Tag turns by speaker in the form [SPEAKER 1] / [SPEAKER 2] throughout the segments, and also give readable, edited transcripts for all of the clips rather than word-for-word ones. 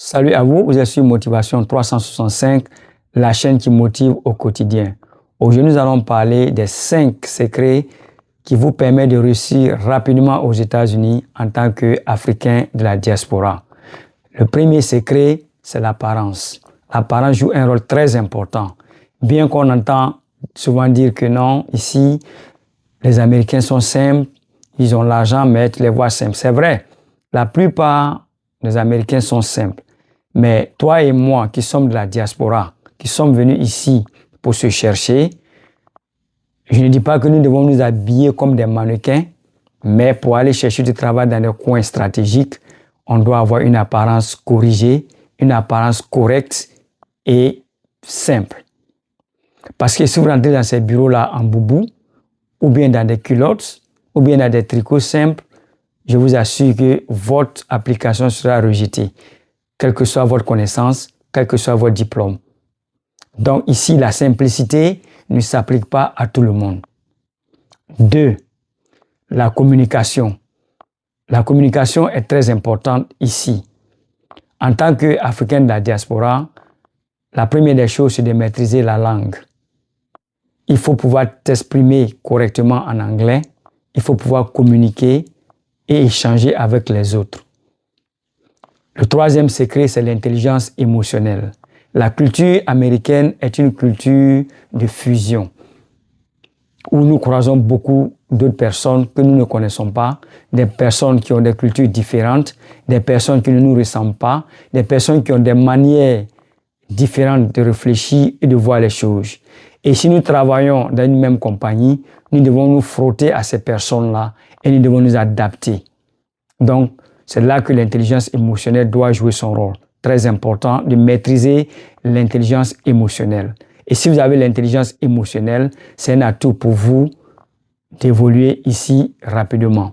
[SPEAKER 1] Salut à vous, vous êtes sur Motivation 365, la chaîne qui motive au quotidien. Aujourd'hui, nous allons parler des 5 secrets qui vous permettent de réussir rapidement aux États-Unis en tant qu'Africain de la diaspora. Le premier secret, c'est l'apparence. L'apparence joue un rôle très important. Bien qu'on entend souvent dire que non, ici, les Américains sont simples, ils ont l'argent, mais tu les vois simples. C'est vrai, la plupart des Américains sont simples. Mais toi et moi, qui sommes de la diaspora, qui sommes venus ici pour se chercher, je ne dis pas que nous devons nous habiller comme des mannequins, mais pour aller chercher du travail dans des coins stratégiques, on doit avoir une apparence corrigée, une apparence correcte et simple. Parce que si vous rentrez dans ces bureaux-là en boubou, ou bien dans des culottes, ou bien dans des tricots simples, je vous assure que votre application sera rejetée, quelle que soit votre connaissance, quel que soit votre diplôme. Donc ici, la simplicité ne s'applique pas à tout le monde. 2. La communication. La communication est très importante ici. En tant qu'Africain de la diaspora, la première des choses, c'est de maîtriser la langue. Il faut pouvoir t'exprimer correctement en anglais, il faut pouvoir communiquer et échanger avec les autres. Le troisième secret, c'est l'intelligence émotionnelle. La culture américaine est une culture de fusion, où nous croisons beaucoup d'autres personnes que nous ne connaissons pas, des personnes qui ont des cultures différentes, des personnes qui ne nous ressemblent pas, des personnes qui ont des manières différentes de réfléchir et de voir les choses. Et si nous travaillons dans une même compagnie, nous devons nous frotter à ces personnes-là et nous devons nous adapter. Donc, c'est là que l'intelligence émotionnelle doit jouer son rôle. Très important de maîtriser l'intelligence émotionnelle. Et si vous avez l'intelligence émotionnelle, c'est un atout pour vous d'évoluer ici rapidement.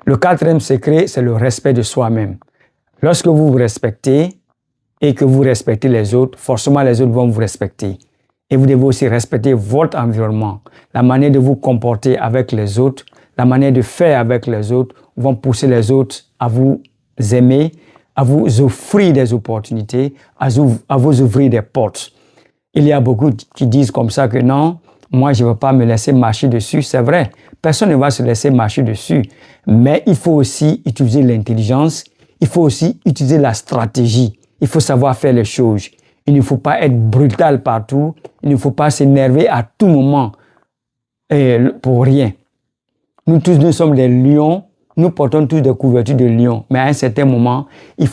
[SPEAKER 1] Le quatrième secret, c'est le respect de soi-même. Lorsque vous vous respectez et que vous respectez les autres, forcément les autres vont vous respecter. Et vous devez aussi respecter votre environnement. La manière de vous comporter avec les autres, la manière de faire avec les autres vont pousser les autres à vous aimer, à vous offrir des opportunités, à vous ouvrir des portes. Il y a beaucoup qui disent comme ça que non, moi je ne veux pas me laisser marcher dessus. C'est vrai, personne ne va se laisser marcher dessus. Mais il faut aussi utiliser l'intelligence, il faut aussi utiliser la stratégie. Il faut savoir faire les choses. Il ne faut pas être brutal partout. Il ne faut pas s'énerver à tout moment pour rien. Nous tous, nous sommes des lions. Nous portons tous des couvertures de lions. Mais à un certain moment, il faut